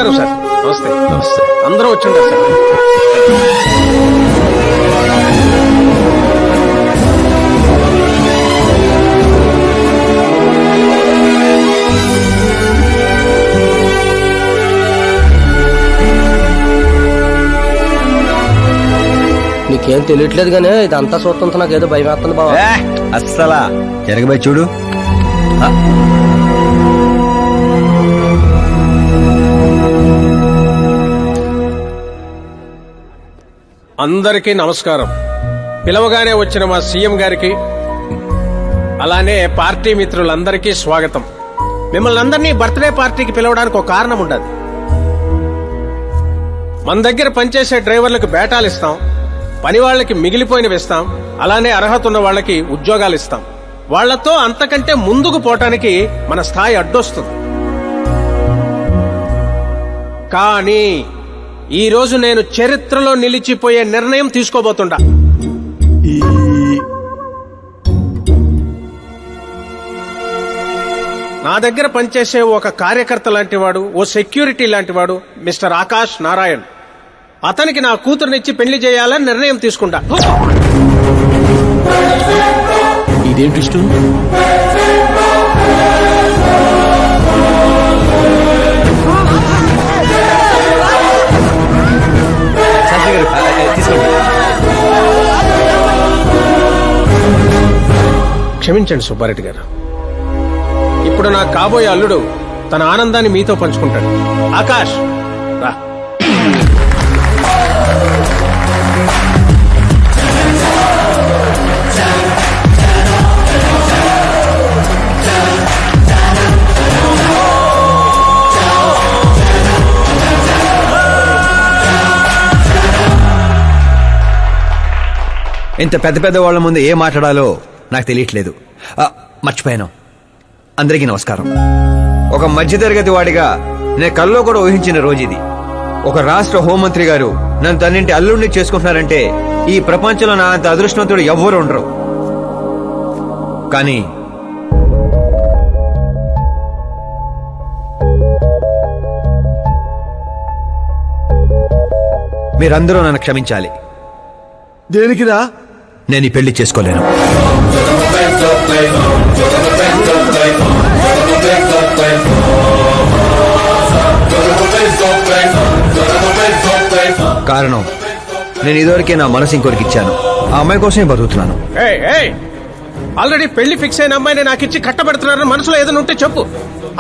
నమస్కారం సార్. నమస్తే. నమస్తే. అందరూ వచ్చింటారు సార్. నీకేం తెలియట్లేదు గానీ ఇదంతా చూస్తుంటే నాకు ఏదో భయం వేస్తుంది బాబా. అస్సలా జరగబోయి చూడు. అందరికీ నమస్కారం. పిలవగానే వచ్చిన మా సీఎం గారికి అలానే పార్టీ మిత్రులందరికీ స్వాగతం. మిమ్మల్ని అందరినీ బర్త్డే పార్టీకి పిలవడానికి ఒక కారణం ఉండదు. మన దగ్గర పనిచేసే డ్రైవర్లకు బేటాలు ఇస్తాం, పని వాళ్ళకి మిగిలిపోయినవి ఇస్తాం, అలానే అర్హత ఉన్న వాళ్ళకి ఉద్యోగాలు ఇస్తాం. వాళ్లతో అంతకంటే ముందుకు పోవటానికి మన స్థాయి అడ్డొస్తుంది. కానీ ఈ రోజు నేను చరిత్రలో నిలిచిపోయే నిర్ణయం తీసుకోబోతుండా. నా దగ్గర పనిచేసే ఒక కార్యకర్త లాంటివాడు, ఓ సెక్యూరిటీ లాంటివాడు మిస్టర్ ఆకాష్ నారాయణ్. అతనికి నా కూతురునిచ్చి పెళ్లి చేయాలని నిర్ణయం తీసుకుంటా. ఇదేంటి ఇష్టం? క్షమించండి సుబ్బారెడ్డి గారు. ఇప్పుడు నా కాబోయే అల్లుడు తన ఆనందాన్ని మీతో పంచుకుంటాడు. ఆకాష్ రా. ఇంత పెద్ద పెద్ద వాళ్ళ ముందు ఏం మాట్లాడాలో నాకు తెలియట్లేదు. మర్చిపోయాను. అందరికీ నమస్కారం. ఒక మధ్యతరగతి వాడిగా నేను కల్లో కూడా ఊహించిన రోజు ఇది. ఒక రాష్ట్ర హోంమంత్రి గారు నన్ను తన్నింటి అల్లుడిని చేసుకుంటున్నారంటే ఈ ప్రపంచంలో నా అంత అదృష్టవంతుడు ఎవ్వరూ ఉండరు. కానీ మీరందరూ నన్ను క్షమించాలి. దేనికిరా? నేను ఈ పెళ్లి చేసుకోలేను. కారణం, నేను ఇదివరకే నా మనసు ఇంకొకరికి ఇచ్చాను. ఆ అమ్మాయి కోసమే బతుకుతున్నాను. ఆల్రెడీ పెళ్లి ఫిక్స్ అయిన అమ్మాయిని నాకు ఇచ్చి కట్టబెడుతున్నారని మనసులో ఏదైనా ఉంటే చెప్పు.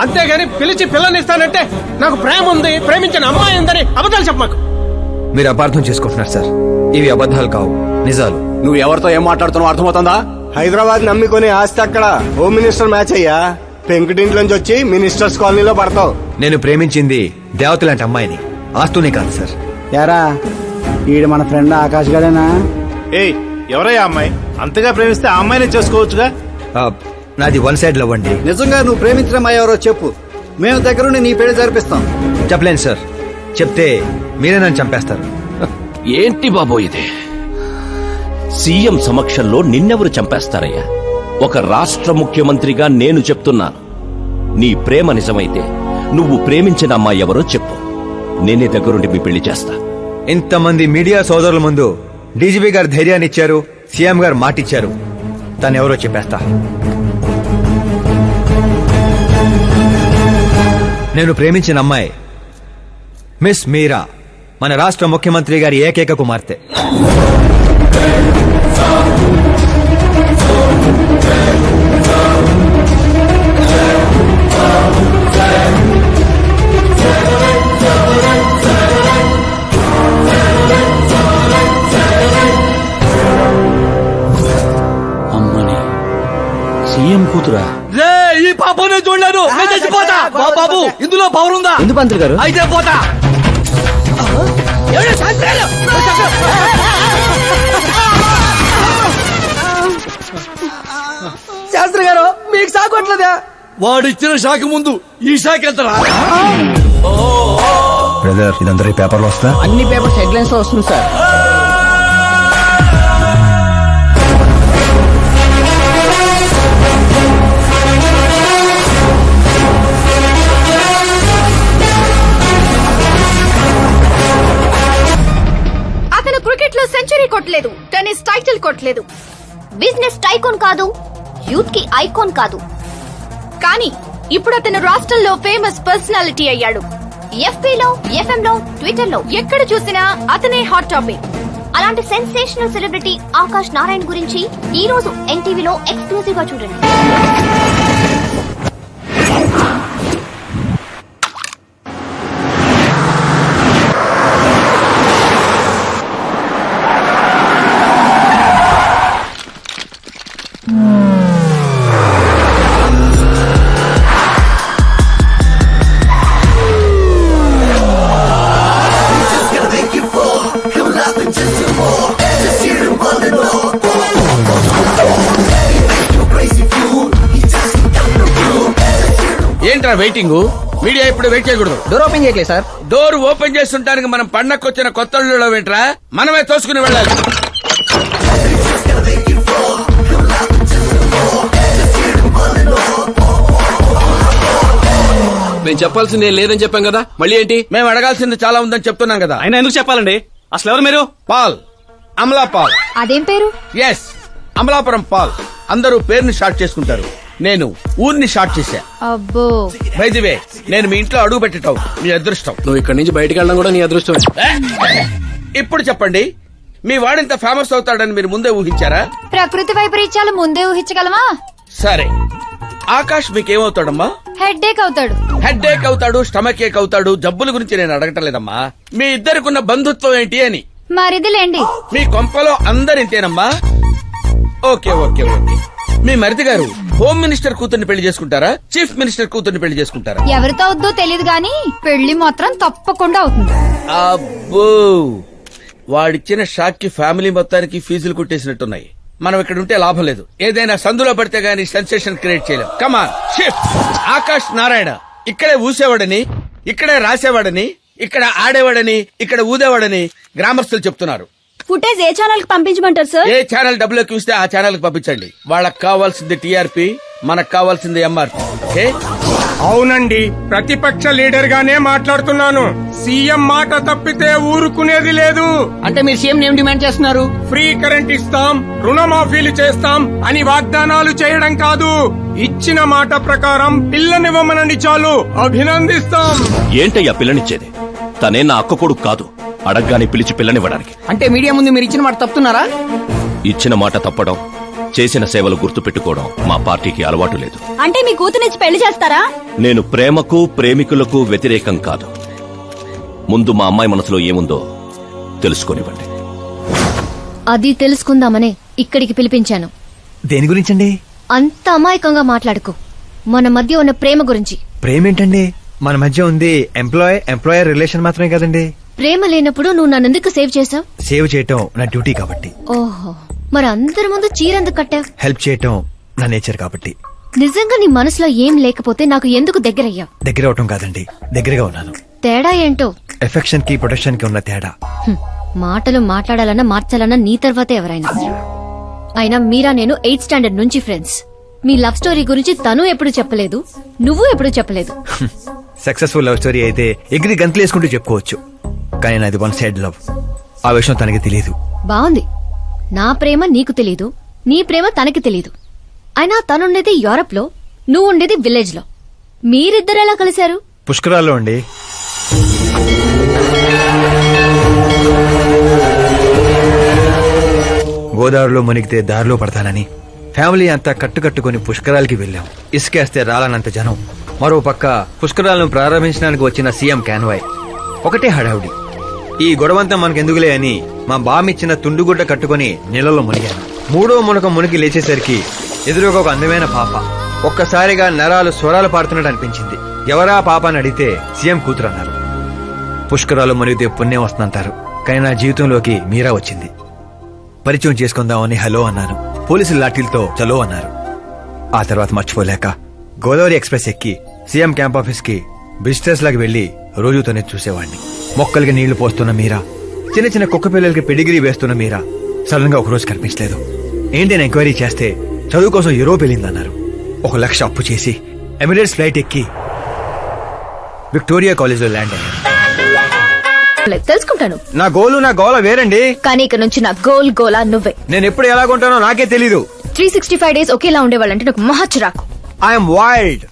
అంతేగాని పిలిచి పిల్లనిస్తానంటే నాకు ప్రేమ ఉంది, ప్రేమించిన అమ్మాయి ఉందని అబద్ధాలు చెప్పమాకు. మీరు అపార్థం చేసుకుంటున్నారు సార్. ఇవి అబద్ధాలు కావు, నిజాలు. నువ్వు ఎవరితో ఏం మాట్లాడుతున్నావు అర్థమవుతుందా? హైదరాబాద్ నమ్మికొని ఆస్తి అక్కడ హోమ్ మినిస్టర్ మ్యాచ్ అయ్యా పెంకుటింట్లోంచి వచ్చి మినిస్టర్స్ కాలనీలో పడతావు. నేను ప్రేమించింది దేవత లాంటి అమ్మాయిని, ఆస్తునే కాదు సార్. యారా ఈడు మన ఫ్రెండ్ ఆకాష్ గడేనా? ఏయ్, ఎవరయ్యా అమ్మాయి? అంతగా ప్రేమిస్తే ఆ అమ్మాయినే చేసుకోవచ్చుగా. నాది వన్ సైడ్ లవ్ అండి. నిజంగా నువ్వు ప్రేమించిన అమ్మాయి ఎవరో చెప్పు, మేము దగ్గరుండి నీ పెళ్లి జరిపిస్తాం. చెప్పలేను సార్. చెప్తే మీరే నన్ను చంపేస్తారు. ఏంటి బాబో ఇది? సీఎం సమక్షంలో నిన్నెవరు చంపేస్తారయ్యా? ఒక రాష్ట్ర ముఖ్యమంత్రిగా నేను చెప్తున్నాను, నీ ప్రేమ నిజమైతే నువ్వు ప్రేమించిన అమ్మాయి ఎవరో చెప్పు, నేనే దగ్గరుండి మీ పెళ్లి చేస్తా. ఇంతమంది మీడియా సోదరుల ముందు డీజీపీ గారు ధైర్యాన్ని ఇచ్చారు, సీఎం గారు మాటిచ్చారు. తను ఎవరో చెప్పేస్తా. నేను ప్రేమించిన అమ్మాయి మిస్ మీరా, మన రాష్ట్ర ముఖ్యమంత్రి గారి ఏకైక కుమార్తె. అమ్మని సీఎం కూతురా? ఈ పాపనే చూడలేదు. బాబు, ఇందులో పవర్ ఉందా? ఎందుకు పంతులు గారు? అయితే పోతా. శాస్త్రి గారు మీకు సాగొట్లేదా? వాడిచ్చిన షాక్ ముందు ఈ షాక్ ఎంతరా? బ్రదర్, ఇదందరి పేపర్లో వస్తా. అన్ని పేపర్స్ హెడ్లైన్స్ లో వస్తుంది సార్. కొట్టలేదు, టెన్నిస్ టైటిల్ కొట్టలేదు, బిజినెస్ టైకోన్ కాదు, యూత్ కి ఐకాన్ కాదు. కానీ ఇప్పుడు అతను రాష్ట్రంలో ఫేమస్ పర్సనాలిటీ అయ్యాడు. FB లో, FM లో, ట్విట్టర్ లో ఎక్కడ చూసినా అతనే హాట్ టాపిక్. అలాంటి సెన్సేషనల్ సెలబ్రిటీ ఆకాష్ నారాయణ్ గురించి ఈ రోజు ఎన్టీవీలో ఎక్స్క్లూజివ్ గా చూడండి. ఏంట్రా వెయిటింగ్? మీడియా ఇప్పుడు వెయిట్ చేయకూడదు. డోర్ ఓపెన్ చేయట్లేదు సార్. డోర్ ఓపెన్ చేస్తుంటానికి మనం పండక్కొచ్చిన కొత్త అల్లుళ్ళలో ఏంట్రా? మనమే తోసుకుని వెళ్ళాలి. మేము చెప్పాల్సింది ఏం లేదని చెప్పాం కదా, మళ్ళీ ఏంటి? మేము అడగాల్సింది చాలా ఉందని చెప్తున్నాం కదా. అయినా ఎందుకు చెప్పాలండి? అసలు ఎవరు మీరు? Paul, Amala Paul. అదేం పేరు? Yes, Amalapuram Paul. అందరూ పేరుని షార్ట్ చేసుకుంటారు, నేను ఊరిని షార్ట్ చేశా. అబ్బో, బై ది వే, నేను మీ ఇంట్లో అడుగు పెట్టటం మీ అదృష్టం. నువ్వు ఇక్కడి నుంచి బయటకు వెళ్ళడం కూడా నీ అదృష్టం. ఇప్పుడు చెప్పండి, మీ వాడింత ఫేమస్ అవుతాడని మీరు ముందే ఊహించారా? ప్రకృతి వైపరీత్యాలు ముందే ఊహించగలమా? సరే, ఆకాష్ మీకేమవుతాడమ్మా? హెడ్ ఏక్ అవుతాడు. హెడ్ ఏక్ అవుతాడు, స్టమక్ ఏక్ అవుతాడు. జబ్బుల గురించి నేను అడగటం లేదమ్మా, మీ ఇద్దరికున్న బంధుత్వం ఏంటి అని. మరిదిలేండి. మీ కొంపలో అందరింతేనమ్మా? Okay okay okay. మీ మరిది గారు హోమ్ మినిస్టర్ కూతుర్ని పెళ్లి చేసుకుంటారా, చీఫ్ మినిస్టర్ కూతుర్ని పెళ్లి చేసుకుంటారా? ఎవరితో అవుద్దో తెలియదు గాని పెళ్లి మాత్రం తప్పకుండా అవుతుంది. అబ్బో, వాడిచ్చిన షాక్ కి ఫ్యామిలీ మొత్తానికి ఫీజులు కుట్టేసినట్టున్నాయి. మనం ఇక్కడ ఉంటే లాభం లేదు, ఏదైనా సందులో పడితే గానీ సెన్సేషన్ క్రియేట్ చేయలేం. Come on shift. ఆకాష్ నారాయణ ఇక్కడే ఊసేవాడని, ఇక్కడే రాసేవాడని, ఇక్కడ ఆడేవాడని, ఇక్కడ ఊదేవాడని గ్రామస్తులు చెప్తున్నారు. ఫుటేజ్ ఏ ఛానల్ కి పంపించమంటారు సార్? ఏ ఛానల్ డబ్బులోకి ఇస్తే ఆ ఛానల్ కి పంపించండి. వాళ్ళకి కావాల్సింది టీఆర్పీ, మనకు కావాల్సింది ఎంఆర్పీ. ఓకే? అవునండి, ప్రతిపక్ష లీడర్ గానే మాట్లాడుతున్నాను. సీఎం మాట తప్పితే ఊరుకునేది లేదు. అంటే మీరు సీఎం ఏం డిమాండ్ చేస్తున్నారు? ఫ్రీ కరెంట్ ఇస్తాం, రుణమాఫీలు చేస్తాం అని వాగ్దానాలు చేయడం కాదు, ఇచ్చిన మాట ప్రకారం పిల్లనివ్వమనండి చాలు, అభినందిస్తాం. ఏంటయ్యా పిల్లనిచ్చేది? తనే నా అక్క కొడుకు కాదు, అడగ్గానే పిలిచి పిల్లనివ్వడానికి. అంటే మీడియా ముందు మీరు ఇచ్చిన మాట తప్పుతున్నారా? ఇచ్చిన మాట తప్పడం, చేసిన సేవలు గుర్తు పెట్టుకోవడం మా పార్టీకి అలవాటు లేదు. అంటే మీ కూతునిచ్చి పెళ్లి చేస్తారా? నేను ప్రేమకు ప్రేమికులకు వ్యతిరేకం కాదు. ముందు మా అమ్మాయి మనసులో ఏముందో తెలుసుకోనివ్వండి. అది తెలుసుకుందామనే ఇక్కడికి పిలిపించాను. దేని గురించండి? అంత అమాయకంగా మాట్లాడుకో. మన మధ్య ఉన్న ప్రేమ గురించి. ప్రేమేంటండి? మన మధ్య ఉంది ఎంప్లాయర్ రిలేషన్ మాత్రమే కదండి. ప్రేమ లేనప్పుడు నువ్వు నన్నెందుకు సేవ్ చేసావు? సేవ్ చేయటం నా డ్యూటీ కాబట్టి. ఓహో, మరి అందరి ముందు చీరెందుకు కట్టావు? హెల్ప్ చేయటం నా నేచర్ కాబట్టి. నిజంగా నీ మనసులో ఏం లేకపోతే నాకు ఎందుకు దగ్గరయ్యావు? దగ్గర అవటం కాదండి, దగ్గరగా ఉన్నాను. తేడా ఏంటో? ఎఫెక్షన్ కి ప్రొటెక్షన్ కి ఉన్న తేడా. మాటలు మాట్లాడాలన్నా మార్చాలన్నా నీ తర్వాతే ఎవరైనా. అయినా మీరా నేను 8th స్టాండర్డ్ నుంచి ఫ్రెండ్స్. మీ లవ్ స్టోరీ గురించి తను ఎప్పుడు చెప్పలేదు, నువ్వు ఎప్పుడు చెప్పలేదు. సక్సెస్ఫుల్ లవ్ స్టోరీ అయితే ఎగిరి గంతులేసుకుంటూ చెప్పుకోవచ్చు, కానీ నాది వన్ సైడ్ లవ్. ఆ విషయం తనకి తెలియదు. బాగుంది. నా ప్రేమ నీకు తెలీదు, నీ ప్రేమ తనకి తెలీదు. అయినా తనుండేది యూరప్ లో, నువ్వు ఉండేది విలేజ్ లో. మీరిద్దరు ఎలా కలిశారు? పుష్కరాల్లో అండి. గోదావరిలో మునిగితే దారిలో పడతానని ఫ్యామిలీ అంతా కట్టుకట్టుకుని పుష్కరాలకి వెళ్ళాం. ఇసుకేస్తే రాలనంత జనం. మరో పక్క పుష్కరాలను ప్రారంభించడానికి వచ్చిన సీఎం కాన్వాయ్. ఒకటే హడావుడి. ఈ గొడవంతా మనకెందుకులే అని మా బామిచ్చిన తుండుగుడ్డ కట్టుకుని నీళ్ళలో మునిగాను. మూడో మునక మునిగి లేచేసరికి ఎదురుగా ఒక అందమైన పాప. ఒక్కసారిగా నరాలు స్వరాలు పాడుతున్నట్టు అనిపించింది. ఎవరా పాప అని అడిగితే సీఎం కూతురు అన్నారు. పుష్కరాలు మునిగితే పుణ్యం వస్తుందంటారు, కానీ నా జీవితంలోకి మీరా వచ్చింది. పరిచయం చేసుకుందామని హలో అన్నాను. పోలీసులు లాఠీలతో చలో అన్నారు. ఆ తర్వాత మర్చిపోలేక గోదావరి ఎక్స్ప్రెస్ ఎక్కి సీఎం క్యాంప్ ఆఫీస్ కి విజిటర్స్ లాగా వెళ్లి రోజు తనే చూసేవాడిని. మొక్కలకి నీళ్లు పోస్తున్న మీరా, చిన్న చిన్న కుక్క పిల్లలకి పెడిగిరీ వేస్తున్న మీరా సడన్ గా ఒకరోజు కనిపించలేదు. ఏంటని ఎంక్వైరీ చేస్తే చదువు కోసం యూరోప్ వెళ్ళిందన్నారు. 1 లక్ష అప్పు చేసి ఎమిరేట్స్ ఫ్లైట్ ఎక్కి విక్టోరియా కాలేజ్ లో ల్యాండ్ అయ్యాను. లేదు, తెలుసుకుంటాను. నా గోలు నా గోల వేరండి. కానీ ఇక నుంచి నా గోల్ గోలా నువ్వే. నేను ఎప్పుడు ఎలాగుంటానో నాకే తెలీదు. 365 days ఒకేలా ఉండేవాళ్ళంటే నాకు మహా చిరాకు. I'm wild.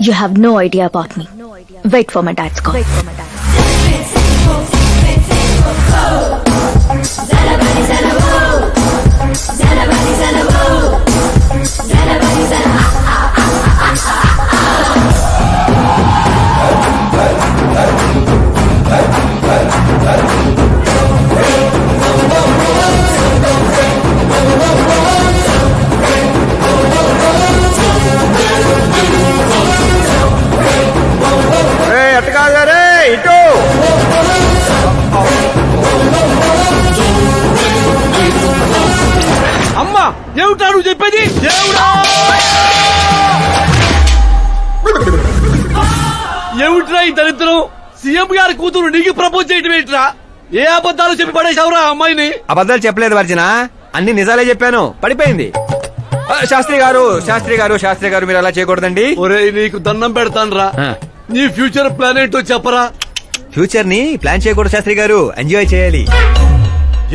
You have no idea about me. Wait for my dad's call. అట్ట కాదు రే, ఇటు. అమ్మా ఏమిటా నువ్వు చెప్పేది? ఏమిట్రా ఈ దరిద్రం? సీఎం గారి కూతురు నీకు ప్రపోజ్ చేయటం ఏంట్రా? ఏ అబద్ధాలు చెప్పి పడేశావురా అమ్మాయిని? అబద్ధాలు చెప్పలేదు వర్జన, అన్ని నిజాలే చెప్పాను. పడిపోయింది. శాస్త్రి గారు శాస్త్రి గారు శాస్త్రి గారు మీరు అలా చేయకూడదండి. ఒరేయ్ నీకు దండం పెడతానురా, నీ ఫ్యూచర్ ప్లాన్ ఏంటో చెప్పరా. ఫ్యూచర్ ని ప్లాన్ చేయకూడదు శాస్త్రి గారు, ఎంజాయ్ చేయాలి.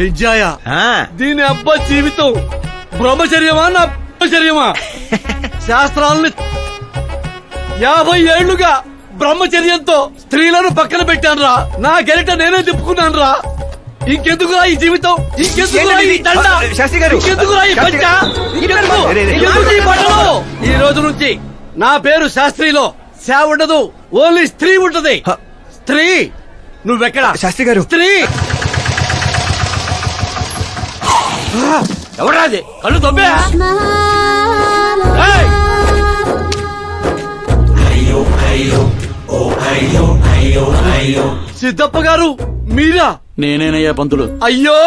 ఎంజాయా? ఆ. దీని అబ్బా జీవితం బ్రహ్మచర్యమా నా బ్రహ్మచర్యమా? శాస్త్రాలని 50 ఏళ్లుగా బ్రహ్మచర్యంతో స్త్రీలను పక్కన పెట్టానురా. నా గెరిట నేనే తిప్పుకున్నాను రా. ఇంకెందుకురా ఈ జీవితం? ఇంకెందుకురా ఈ దండ? శాస్త్రి గారు, ఇంకెందుకురా ఈ పంచ? ఇంకెందుకు? ఇంకెందుకు ఈ బట్టలు? ఈ రోజు నుంచి నా పేరు శాస్త్రిలో శా ఉండదు, ఓన్లీ స్త్రీ ఉంటది. స్త్రీ. నువ్వెక్కడ శాస్త్రి గారు? స్త్రీ ఎవరాది? కళ్ళు తొబ్బే. సిద్ధప్ప గారు మీరా? నేనేనయ్యా పంతులు. అయ్యో,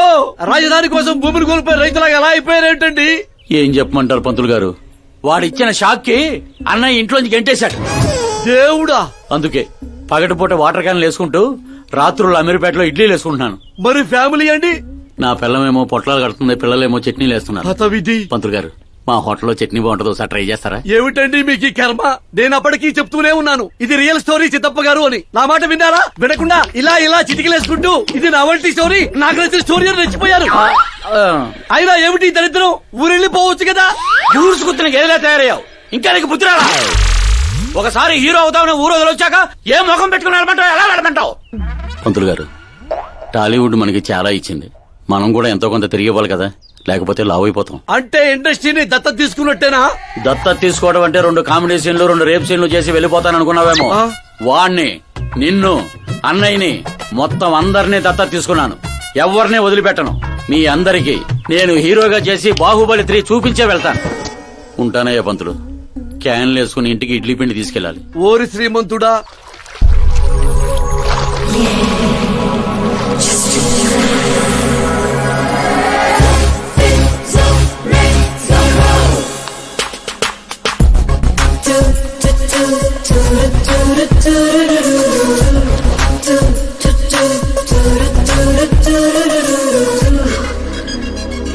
రాజధాని కోసం భూమిని కోల్పోయి రైతులాగా ఎలా అయిపోయారేంటండి? ఏం చెప్పమంటారు పంతులు గారు, వాడిచ్చిన షాక్ కి అన్నయ్య ఇంట్లోంచి గెంటేశాడు. దేవుడా. అందుకే పగటిపూట వాటర్ క్యాన్లు వేసుకుంటూ రాత్రులు అమీర్పేటలో ఇడ్లీలు వేసుకుంటున్నాను. మరి ఫ్యామిలీ అండి? నా పిల్లమేమో పొట్లాలు కడుతుంది, పిల్లలేమో చట్నీలు వేస్తున్నారు. హతవిధి. పంతులు గారు, మా హోటల్లో చట్నీ బాగుంటుందో ఒకసారి ట్రై చేస్తారా? ఏమిటండి మీకు ఈ కర్మ? నేను అప్పటికీ చెప్తూనే ఉన్నాను ఇది రియల్ స్టోరీ చిత్తప్ప గారు అని. నా మాట విన్నారా? వినకుండా ఇలా ఇలా చిటికలేసుకుంటూ ఇది నా వంటి స్టోరీ, నాకు నచ్చిన స్టోరీ అని రెచ్చిపోయారు. అయినా ఏమిటి ఈ దరిద్రం? ఊరెళ్ళిపోవచ్చు కదా. ఊరుసుకుతున్న గేదెలా తయారయ్యావు, ఇంకా నీకు బుద్ధి రాలా? ఒకసారి హీరో అవుతామని ఊరు వదిలొచ్చాక ఏ ముఖం పెట్టుకుని వెళ్ళమంటావు, ఎలా వెళ్ళమంటావు? పంతులు గారు, టాలీవుడ్ మనకి చాలా ఇచ్చింది, మనం కూడా ఎంతో కొంత తిరిగి ఇవ్వాలి కదా, లేకపోతే లావు అయిపోతాం. అంటే ఇండస్ట్రీని దత్తత తీసుకున్నట్టేనా? దత్తత తీసుకోవడం అంటే 2 కామెడీ సీన్లు 2 రేప్ సీన్లు చేసి వెళ్ళిపోతాను అనుకున్నావేమో. వాణ్ణి, నిన్ను, అన్నయ్యని, మొత్తం అందరినీ దత్తత తీసుకున్నాను. ఎవరిని వదిలిపెట్టను. మీ అందరికీ నేను హీరోగా చేసి బాహుబలి 3 చూపించే వెళ్తాను. ఉంటానయ్యా పంతులు. క్యాన్లు వేసుకుని ఇంటికి ఇడ్లీ పిండి తీసుకెళ్ళాలి. ఓరి శ్రీమంతుడా.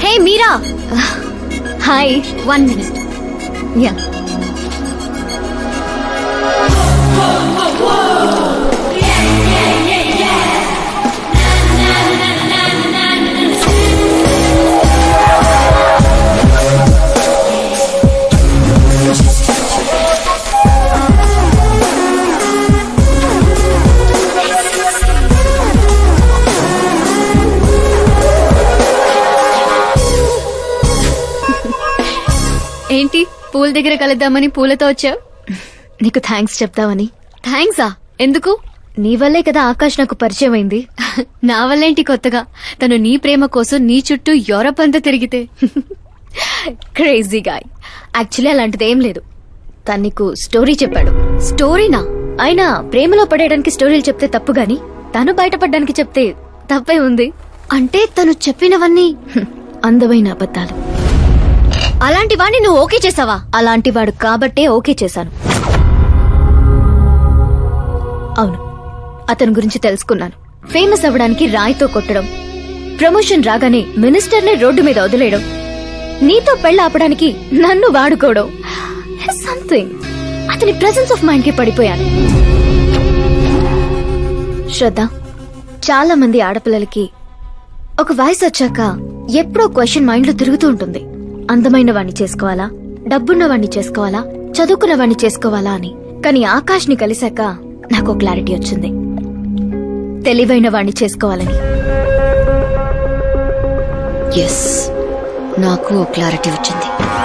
హే మీరా. హాయ్. 1 minute. యా. ఏంటి పూల దగ్గర కలుద్దామని పూలతో వచ్చావు? నీకు థ్యాంక్స్ చెప్తావని. థ్యాంక్సా? ఎందుకు? నీ వల్లే కదా ఆకాష్ నాకు పరిచయం అయింది. నా వల్లేంటి కొత్తగా? తను నీ ప్రేమ కోసం నీ చుట్టూ యూరప్ అంతా తిరిగితే. Crazy guy. యాక్చువల్లీ అలాంటిది ఏం లేదు. తను నీకు స్టోరీ చెప్పాడు. స్టోరీనా? అయినా ప్రేమలో పడేయడానికి స్టోరీలు చెప్తే తప్పు గాని తను బయటపడడానికి చెప్తే తప్పే ఉంది. అంటే తను చెప్పినవన్నీ అందమైన అబద్ధాలు. అలాంటి వాడిని నువ్వు ఓకే చేసావా? అలాంటి వాడు కాబట్టే ఓకే చేశాను. అవును, అతని గురించి తెలుసుకున్నాను. ఫేమస్ అవ్వడానికి రాయితో కొట్టడం, ప్రమోషన్ రాగానే మినిస్టర్ని రోడ్డు మీద వదిలేయడం, నీతో పెళ్లి ఆపడానికి నన్ను వాడుకోవడం. సంథింగ్. అతని ప్రెసెన్స్ ఆఫ్ మైండ్ కి పడిపోయాను. శ్రద్ధ, చాలా మంది ఆడపిల్లలకి ఒక వయసు వచ్చాక ఎప్పుడో క్వశ్చన్ మైండ్ లో తిరుగుతూ ఉంటుంది. అందమైన వాణ్ణి చేసుకోవాలా, డబ్బున్న వాణ్ణి చేసుకోవాలా, చదువుకున్న వాణ్ణి చేసుకోవాలా అని. కానీ ఆకాష్ ని కలిశాక నాకు క్లారిటీ వచ్చింది, తెలివైన వాణ్ణి చేసుకోవాలని. ఎస్, నాకు క్లారిటీ వచ్చింది.